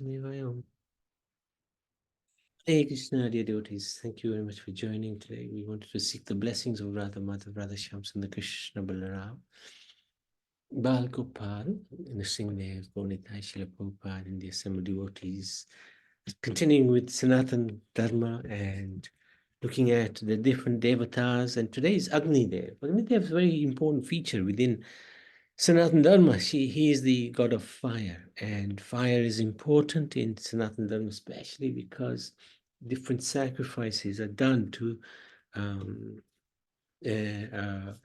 Hare Krishna, dear devotees, thank you very much for joining today. We wanted to seek the blessings of Radha Madhav, Radha Shyamsundar, Krishna Balaram, Bal Gopal, Nrsimhadev, Gaunitai, Srila Prabhupada, and the assembled devotees. Continuing with Sanatan Dharma and looking at the different Devatas, and today is Agni Dev. Agni Dev is a very important feature within Sanatan Dharma. He is the god of fire, and fire is important in Sanatan Dharma, especially because different sacrifices are done to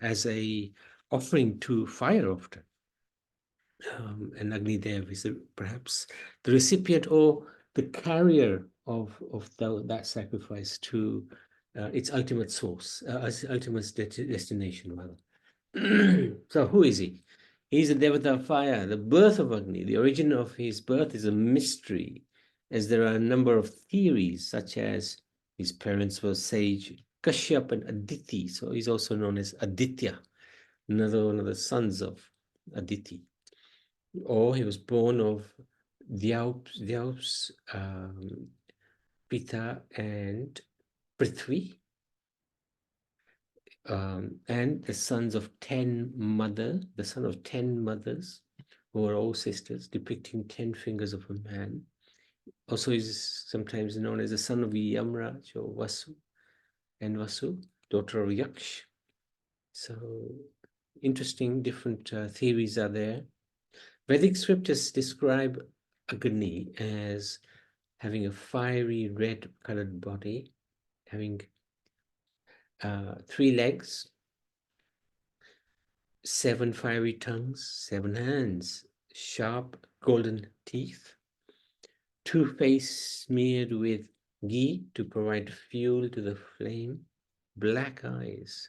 as a offering to fire often. And Agni Dev is perhaps the recipient or the carrier of that sacrifice to its ultimate source, its ultimate destination, rather. So who is he? He's a Devata of fire, the birth of Agni. The origin of his birth is a mystery, as there are a number of theories, such as his parents were sage Kashyap and Aditi, so he's also known as Aditya, another one of the sons of Aditi. Or he was born of Dyaus, Pita and Prithvi, and the sons of 10 mothers, the son of 10 mothers, who are all sisters, depicting 10 fingers of a man. Also is sometimes known as the son of Yamraj or Vasu, and Vasu, daughter of Yaksh. So interesting, different theories are there. Vedic scriptures describe Agni as having a fiery red colored body, having 3 legs, 7 fiery tongues, 7 hands, sharp golden teeth, 2 faces smeared with ghee to provide fuel to the flame, black eyes,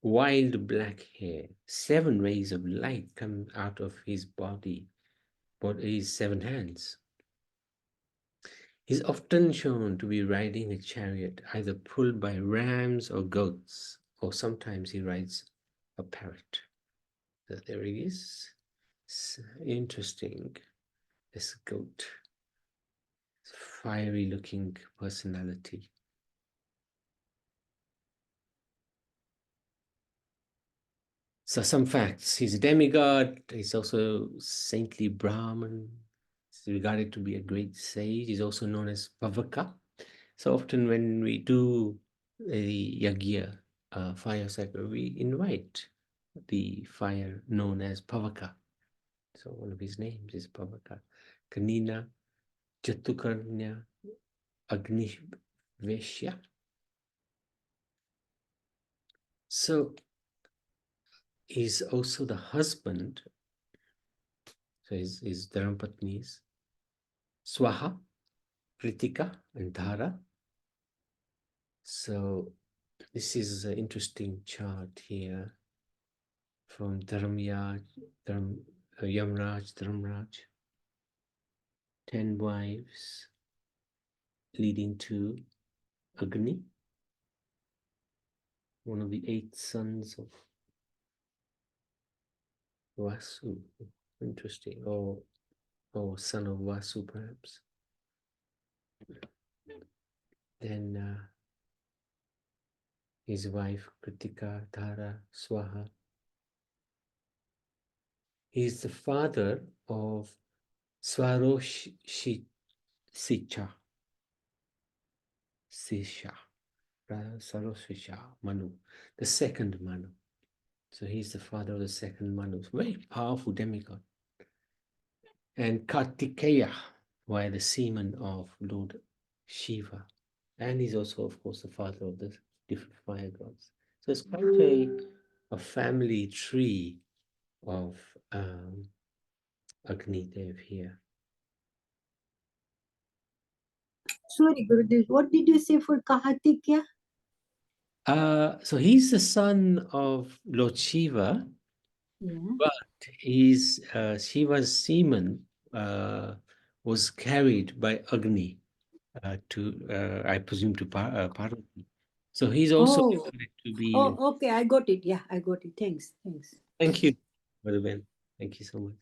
wild black hair, 7 rays of light come out of his body, but his 7 hands. He's often shown to be riding a chariot, either pulled by rams or goats, or sometimes he rides a parrot. So there he is. It's interesting. This goat, fiery looking personality. So some facts. He's a demigod. He's also saintly Brahman. He's regarded to be a great sage. He's also known as Pavaka. So often when we do a yagya, fire sacrifice, we invite the fire known as Pavaka. So one of his names is Pavaka. Kanina, Jatukarnya, Agniveshya. So he's also the husband. So his Dharmapatnis, Swaha, Kritika, and Dhara. So this is an interesting chart here from Yamraj, Dharmraj. 10 wives leading to Agni, one of the 8 sons of Vasu. Interesting. Or son of Vasu, perhaps. Then his wife Kritika, Dhara, Swaha. He is the father of Swaroshicha, Saroshisha, Manu, the second Manu. So he's the father of the second Manu. Very powerful demigod. And Kartikeya, why the semen of Lord Shiva. And he's also, of course, the father of the different fire gods. So it's quite a family tree of Agni Dev here. Sorry, Gurudev, what did you say for Kahatikya? So he's the son of Lord Shiva, but his Shiva's semen was carried by Agni to, I presume, to Parvati. So he's also to be. Oh, okay, I got it. Yeah, I got it. Thanks. Thank you, Brother Ben. Thank you so much.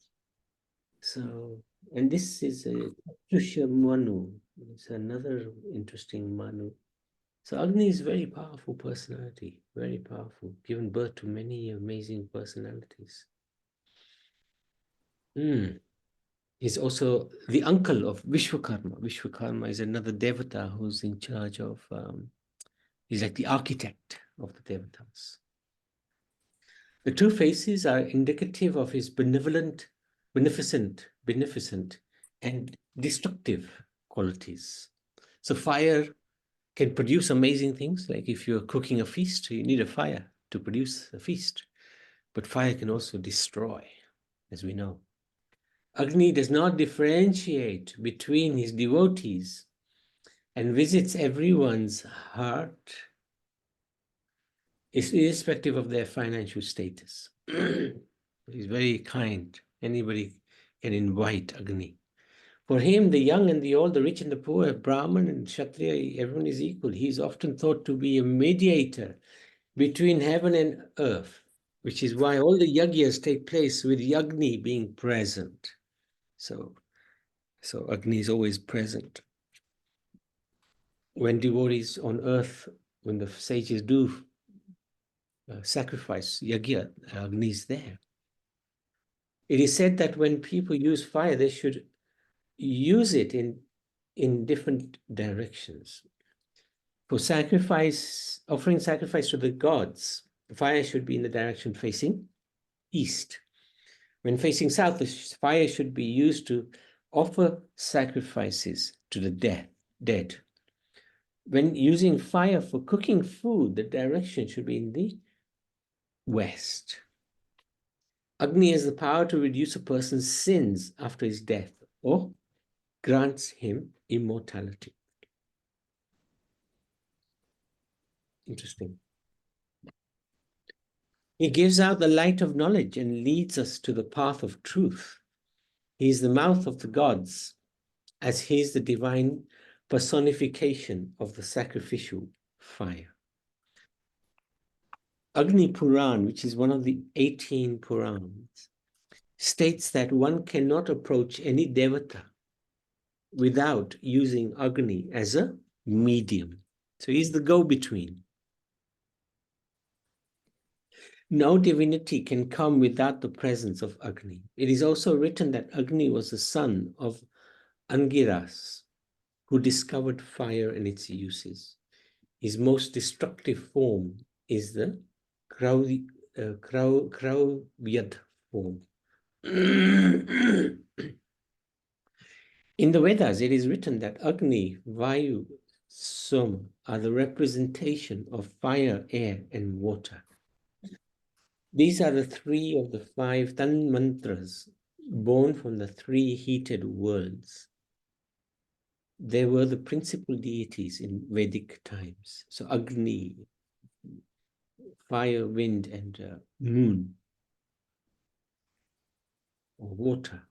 So And this is a Chatusha Manu. It's another interesting Manu. So Agni is a very powerful personality, very powerful, given birth to many amazing personalities. He's also the uncle of Vishwakarma. Vishwakarma is another Devata who's in charge of, he's like the architect of the Devatas. The two faces are indicative of his beneficent, and destructive qualities. So fire can produce amazing things. Like if you're cooking a feast, you need a fire to produce a feast. But fire can also destroy, as we know. Agni does not differentiate between his devotees and visits everyone's heart, irrespective of their financial status. He's very kind. Anybody can invite Agni. For him, the young and the old, the rich and the poor, Brahmin and Kshatriya, everyone is equal. He is often thought to be a mediator between heaven and earth, which is why all the yagyas take place with Yagni being present. So Agni is always present. When devotees on earth, when the sages do sacrifice yagya, Agni is there. It is said that when people use fire, they should use it in different directions. For sacrifice, offering sacrifice to the gods, fire should be in the direction facing east. When facing south, the fire should be used to offer sacrifices to the dead. When using fire for cooking food, the direction should be in the west. Agni has the power to reduce a person's sins after his death or grants him immortality. Interesting. He gives out the light of knowledge and leads us to the path of truth. He is the mouth of the gods, as he is the divine personification of the sacrificial fire. Agni Puran, which is one of the 18 Purans, states that one cannot approach any Devata without using Agni as a medium. So he's the go-between. No divinity can come without the presence of Agni. It is also written that Agni was the son of Angiras, who discovered fire and its uses. His most destructive form is the Krauvyad form. In the Vedas, it is written that Agni, Vayu, Soma are the representation of fire, air, and water. These are the three of the 5 Tan mantras born from the 3 heated worlds. They were the principal deities in Vedic times. So Agni, fire, wind, and moon, or water.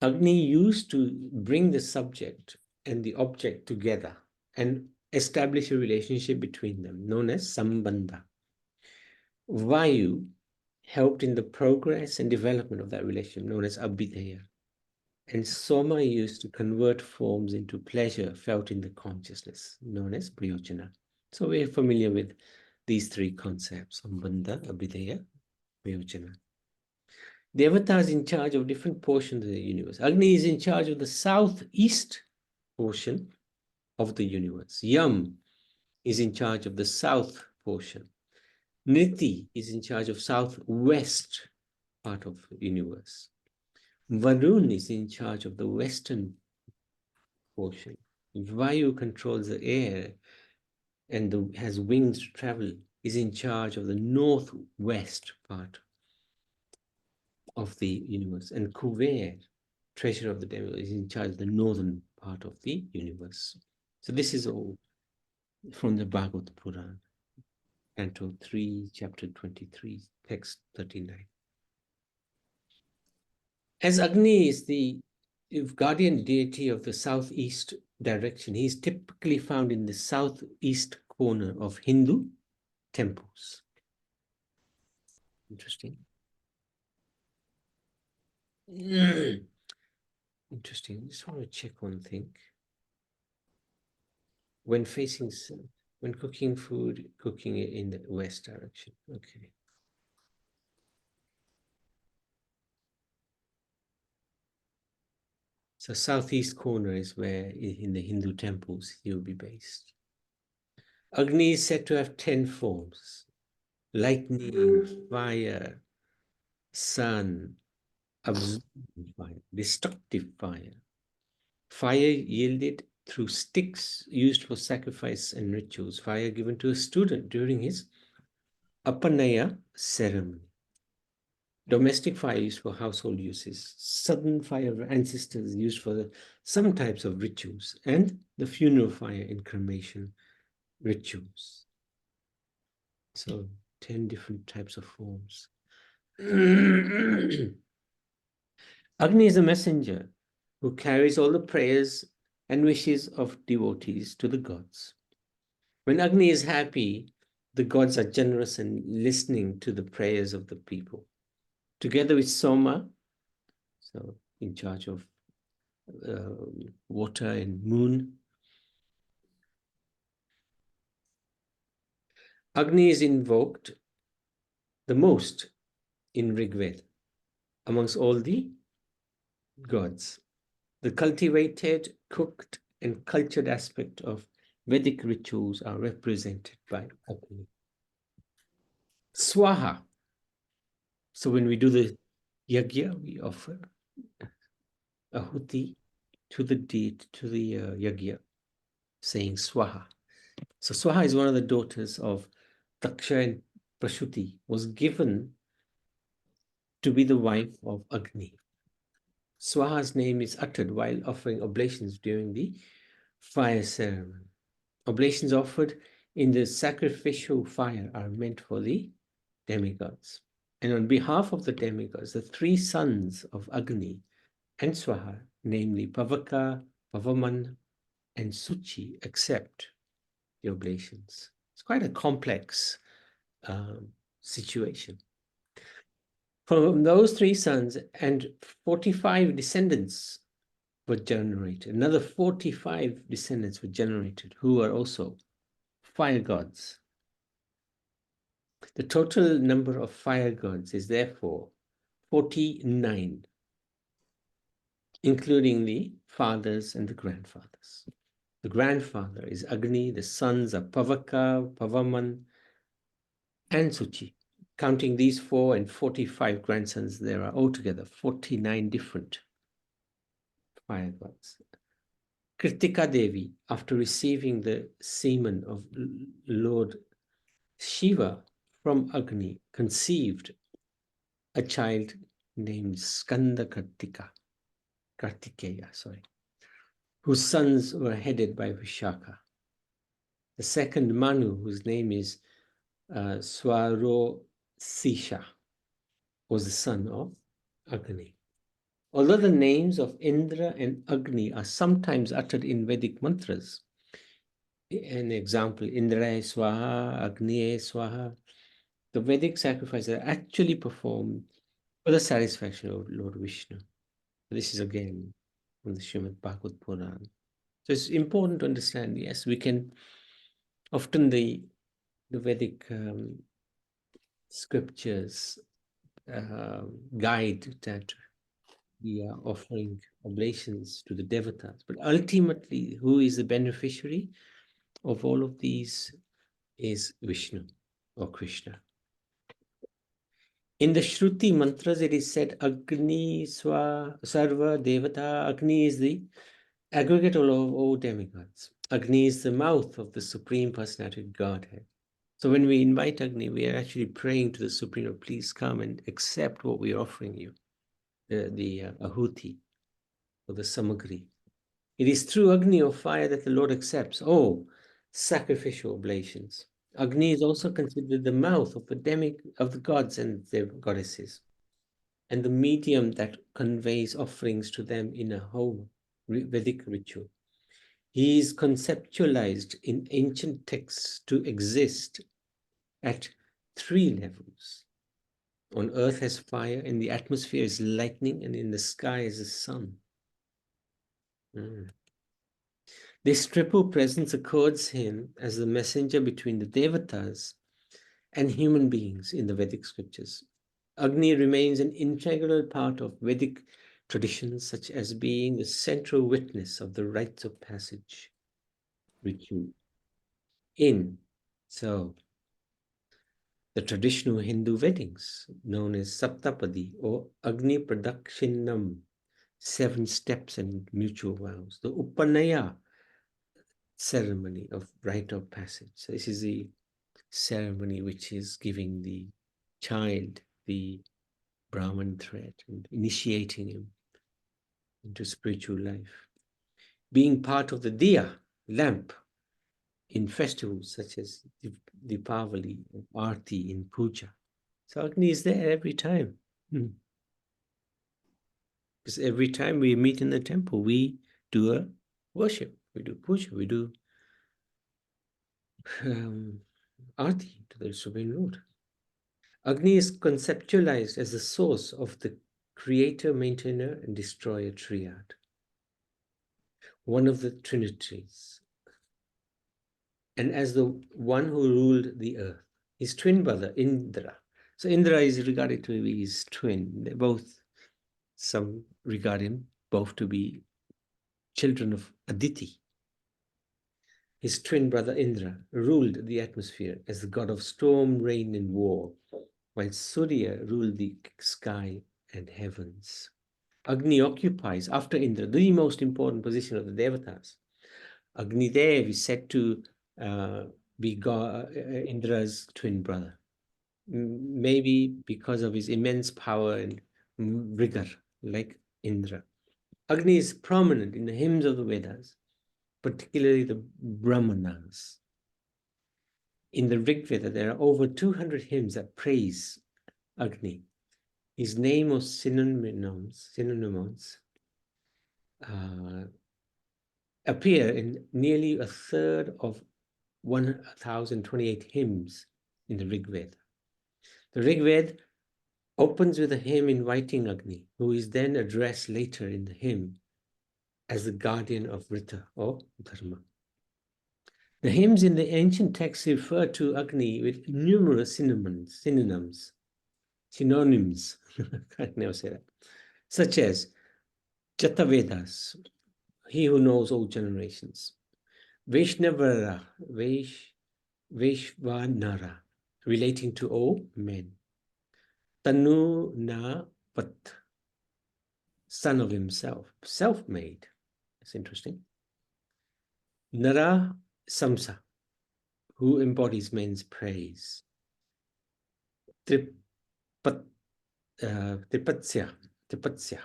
Agni used to bring the subject and the object together and establish a relationship between them, known as Sambandha. Vayu helped in the progress and development of that relationship, known as Abhidheya. And Soma used to convert forms into pleasure felt in the consciousness, known as Priyojana. So we're familiar with these 3 concepts, Sambandha, Abhidheya, Priyojana. Devata is in charge of different portions of the universe. Agni is in charge of the southeast portion of the universe. Yam is in charge of the south portion. Niti is in charge of southwest part of the universe. Varun is in charge of the western portion. Vayu controls the air and has wings to travel, is in charge of the northwest part of the universe. And Kuver, treasure of the devil, is in charge of the northern part of the universe. So this is all from the Bhagavad Puran, Canto 3, Chapter 23, Text 39. As Agni is the guardian deity of the southeast direction, he is typically found in the southeast corner of Hindu temples. Interesting. Interesting. I just want to check one thing. When facing, when cooking food, cooking it in the west direction. Okay. So southeast corner is where in the Hindu temples you'll be based. Agni is said to have 10 forms: lightning, fire, sun, absorbing fire, destructive fire. Fire yielded through sticks used for sacrifice and rituals. Fire given to a student during his Apanaya ceremony. Domestic fire used for household uses. Southern fire of ancestors used for some types of rituals. And the funeral fire in cremation rituals. So 10 different types of forms. Agni is a messenger who carries all the prayers and wishes of devotees to the gods. When Agni is happy, the gods are generous and listening to the prayers of the people. Together with Soma, so in charge of water and moon, Agni is invoked the most in Rigveda amongst all the gods. The cultivated, cooked, and cultured aspect of Vedic rituals are represented by Agni. Swaha. So when we do the yagya, we offer ahuti to the deed, to the yagya, saying Swaha. So Swaha is one of the daughters of Daksha and Prashuti, was given to be the wife of Agni. Swaha's name is uttered while offering oblations during the fire ceremony. Oblations offered in the sacrificial fire are meant for the demigods. And on behalf of the demigods, the three sons of Agni and Swaha, namely Pavaka, Pavaman, and Suchi, accept the oblations. It's quite a complex situation. From those three sons and 45 descendants were generated. Another 45 descendants were generated who are also fire gods. The total number of fire gods is therefore 49, including the fathers and the grandfathers. The grandfather is Agni, the sons are Pavaka, Pavaman, and Suchi. Counting these 4 and 45 grandsons, there are altogether 49 different fire gods. Kritika Devi, after receiving the semen of Lord Shiva from Agni, conceived a child named Skanda Kartikeya, whose sons were headed by Vishaka. The second Manu, whose name is Swarosisha, was the son of Agni. Although the names of Indra and Agni are sometimes uttered in Vedic mantras, an example, Indraya Swaha, Agniye Swaha, the Vedic sacrifices are actually performed for the satisfaction of Lord Vishnu. This is again from the Srimad Bhagavad Puran. So it's important to understand, yes, we can, often the Vedic scriptures guide that we are offering oblations to the Devatas. But ultimately, who is the beneficiary of all of these is Vishnu or Krishna. In the Shruti mantras, it is said, Agni Sarva Devata. Agni is the aggregate of all demigods. Agni is the mouth of the Supreme Personality of Godhead. So when we invite Agni, we are actually praying to the Supreme, please come and accept what we are offering you, the ahuti or the samagri. It is through Agni or fire that the Lord accepts all sacrificial oblations. Agni is also considered the mouth of the gods and their goddesses, and the medium that conveys offerings to them in a whole Vedic ritual. He is conceptualized in ancient texts to exist at 3 levels. On earth as fire, in the atmosphere is lightning, and in the sky is the sun. Mm. This triple presence accords him as the messenger between the Devatas and human beings in the Vedic scriptures. Agni remains an integral part of Vedic traditions, such as being the central witness of the rites of passage ritual. So the traditional Hindu weddings, known as Saptapadi or Agni Pradakshinam, 7 steps and mutual vows, the Upanaya ceremony of rite of passage. So this is the ceremony which is giving the child the Brahman thread and initiating him into spiritual life. Being part of the diya, lamp, in festivals such as Deepavali and Aarti in puja. So Agni is there every time. Because every time we meet in the temple, we do a worship, we do puja, we do Aarti to the Supreme Lord. Agni is conceptualized as the source of the creator, maintainer, and destroyer triad, one of the trinities, and as the one who ruled the earth. His twin brother, Indra. So Indra is regarded to be his twin. They both, some regard him both to be children of Aditi. His twin brother Indra ruled the atmosphere as the god of storm, rain, and war, while Surya ruled the sky and heavens. Agni occupies, after Indra, the most important position of the Devatas. Agni Dev is said to be Indra's twin brother, maybe because of his immense power and rigor, like Indra. Agni is prominent in the hymns of the Vedas, particularly the Brahmanas. In the Rig Veda, there are over 200 hymns that praise Agni. His name or synonyms appear in nearly a third of 1028 hymns in the Rig Veda. The Rig Veda opens with a hymn inviting Agni, who is then addressed later in the hymn as the guardian of Rita or Dharma. The hymns in the ancient texts refer to Agni with numerous synonyms, I can never say that, such as Jatavedas, he who knows all generations, Vaishnavara, Vaishvanara, relating to all men, Tanu na Vat, son of himself, self-made. That's interesting. Nara Samsa, who embodies men's praise. Tripatsya,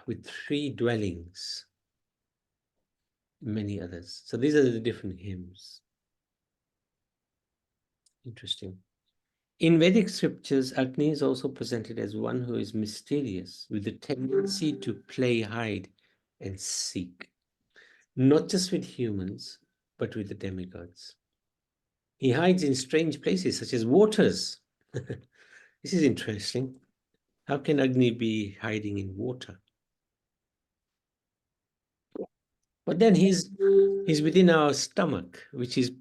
with 3 dwellings. Many others. So these are the different hymns. Interesting. In Vedic scriptures, Agni is also presented as one who is mysterious, with the tendency to play hide and seek, not just with humans, but with the demigods. He hides in strange places, such as waters. This is interesting. How can Agni be hiding in water? But then he's within our stomach, which is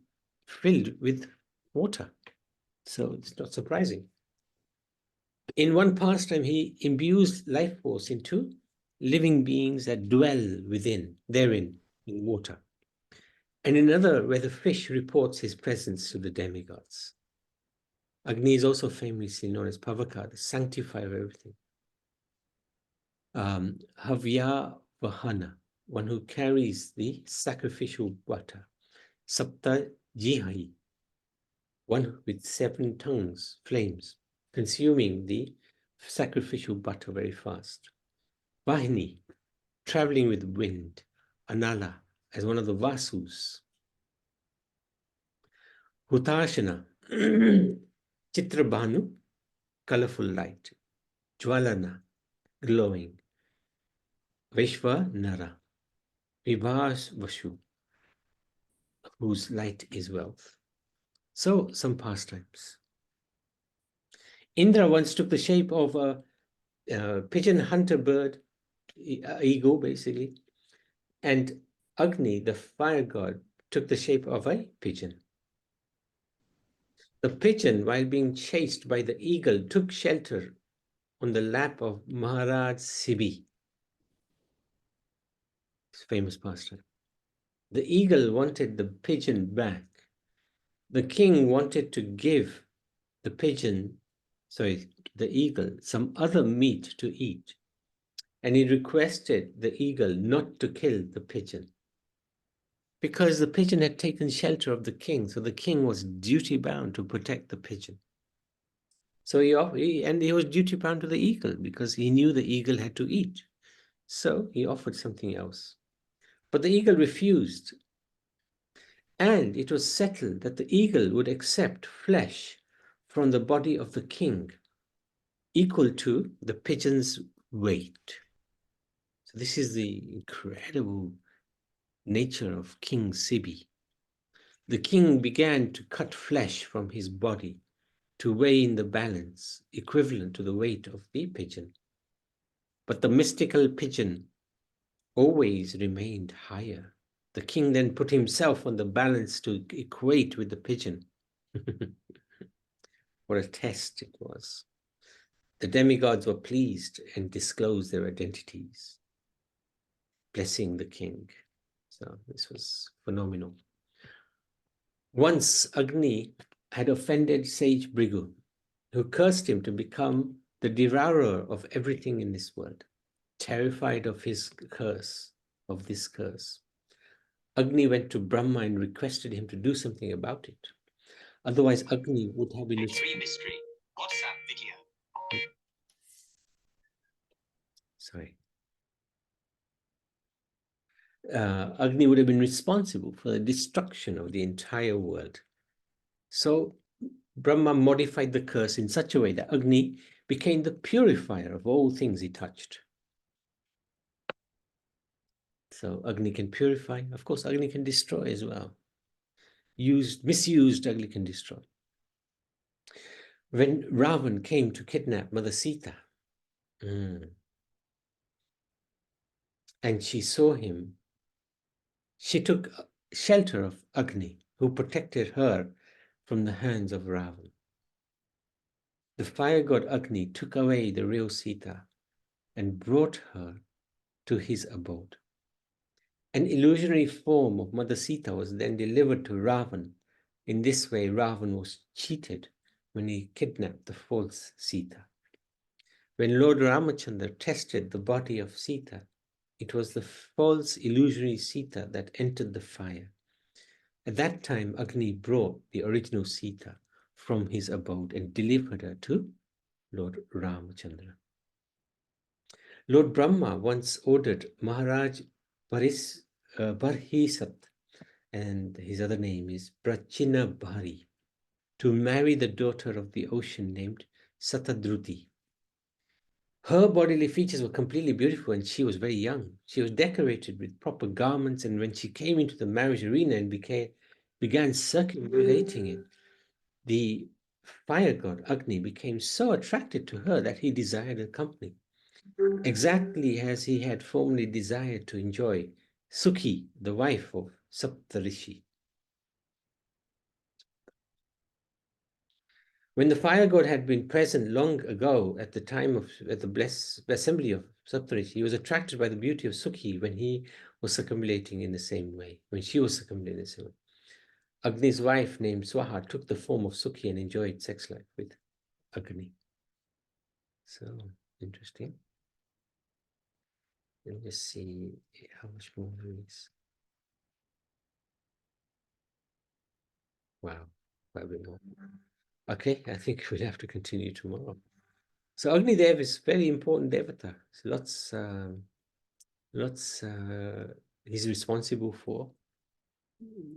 filled with water. So it's not surprising. In one pastime, he imbues life force into living beings that dwell therein, in water. And in another, where the fish reports his presence to the demigods. Agni is also famously known as Pavaka, the sanctifier of everything. Havya Vahana, one who carries the sacrificial butter. Sapta Jihai, one with 7 tongues, flames, consuming the sacrificial butter very fast. Vahini, traveling with wind. Anala, as one of the Vasus. Hutashana, Chitrabhanu, colorful light. Jwalana, glowing. Vishva Nara, Vibhas Vashu, whose light is wealth. So, some pastimes. Indra once took the shape of a pigeon hunter bird, ego basically, and Agni, the fire god, took the shape of a pigeon. The pigeon, while being chased by the eagle, took shelter on the lap of Maharaj Sibi, his famous pastime. The eagle wanted the pigeon back. The king wanted to give the eagle, some other meat to eat, and he requested the eagle not to kill the pigeon, because the pigeon had taken shelter of the king, so the king was duty bound to protect the pigeon. So he was duty bound to the eagle because he knew the eagle had to eat. So he offered something else. But the eagle refused. And it was settled that the eagle would accept flesh from the body of the king equal to the pigeon's weight. So this is the incredible nature of King Sibi. The king began to cut flesh from his body to weigh in the balance, equivalent to the weight of the pigeon. But the mystical pigeon always remained higher. The king then put himself on the balance to equate with the pigeon. What a test it was. The demigods were pleased and disclosed their identities, blessing the king. So this was phenomenal. Once Agni had offended sage Brigu, who cursed him to become the devourer of everything in this world. Terrified of his curse, of this curse, Agni went to Brahma and requested him to do something about it. Otherwise, Agni would have been... Mystery. WhatsApp video. Sorry. Agni would have been responsible for the destruction of the entire world. So Brahma modified the curse in such a way that Agni became the purifier of all things he touched. So Agni can purify. Of course, Agni can destroy as well. Misused, Agni can destroy. When Ravan came to kidnap Mother Sita, and she saw him, she took shelter of Agni, who protected her from the hands of Ravan. The fire god Agni took away the real Sita and brought her to his abode. An illusionary form of Mother Sita was then delivered to Ravan. In this way, Ravan was cheated when he kidnapped the false Sita. When Lord Ramachandra tested the body of Sita, it was the false illusionary Sita that entered the fire. At that time, Agni brought the original Sita from his abode and delivered her to Lord Ramachandra. Lord Brahma once ordered Maharaj Barhisat, and his other name is Prachina Bhari, to marry the daughter of the ocean named Satadruti. Her bodily features were completely beautiful and she was very young. She was decorated with proper garments, and when she came into the marriage arena and began circumambulating it, the fire god Agni became so attracted to her that he desired her company, exactly as he had formerly desired to enjoy Sukhi, the wife of Saptarishi. When the fire god had been present long ago at the time at the assembly of Saptarishi, he was attracted by the beauty of Sukhi when he was circumambulating in the same way, when she was circumambulating in the same way. Agni's wife, named Swaha, took the form of Sukhi and enjoyed sex life with Agni. So interesting. Let me just see how much more there is. Wow, quite a bit more. Okay, I think we'll have to continue tomorrow. So Agni Dev is very important Devata. So lots he's responsible for,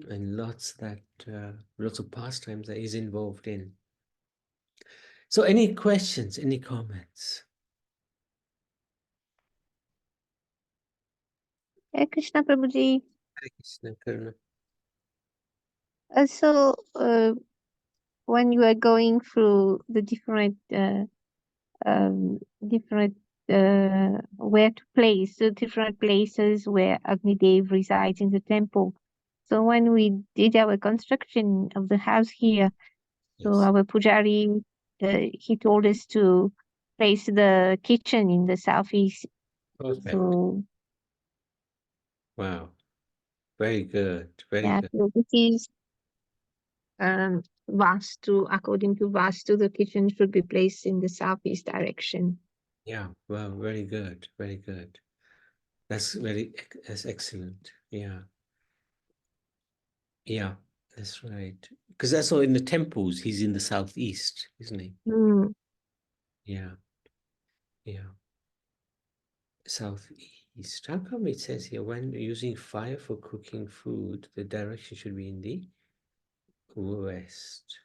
and lots of pastimes that he's involved in. So any questions, any comments? Hare Krishna Prabhuji. Hare Krishna, Karuna. So, when you are going through the different where to place the different places where Agnidev resides in the temple. So when we did our construction of the house here, so Yes. our pujari, he told us to place the kitchen in the southeast. Perfect. So Wow. Very good. Very yeah, good. so this is Vastu. According to Vastu, the kitchen should be placed in the southeast direction. Yeah. Well, very good. Very good. That's excellent. Yeah. Yeah. That's right. Because that's all in the temples. He's in the southeast, isn't he? Hmm. Yeah. Yeah. Southeast. How come it says here when using fire for cooking food, the direction should be in the west?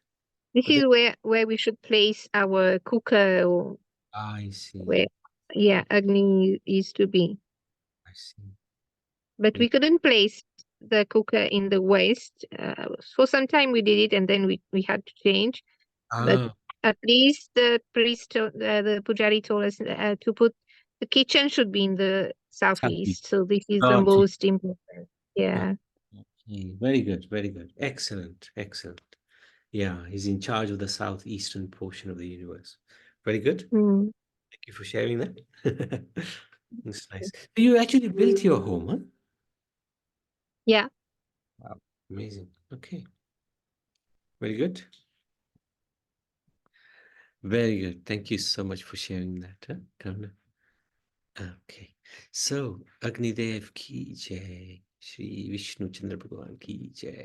This But is where we should place our cooker, or I see. where, yeah, Agni is to be. I see. But Yeah. we couldn't place the cooker in the west. For some time we did it, and then we had to change. But Ah, at least the priest, the pujari told us to put the kitchen should be in the southeast. southeast. So this is the Got you. most important. Yeah. Okay. Very good. Very good. Excellent. Excellent. Yeah, he's in charge of the southeastern portion of the universe. Very good. Hmm. Thank you for sharing that. That's nice. You actually built your home, huh? Yeah. Wow. Amazing. Okay. Very good. Very good. Thank you so much for sharing that, huh, Karna? Okay. So, Agnidev ki jai. Shri Vishnu Chandra Bhagavan ki jai.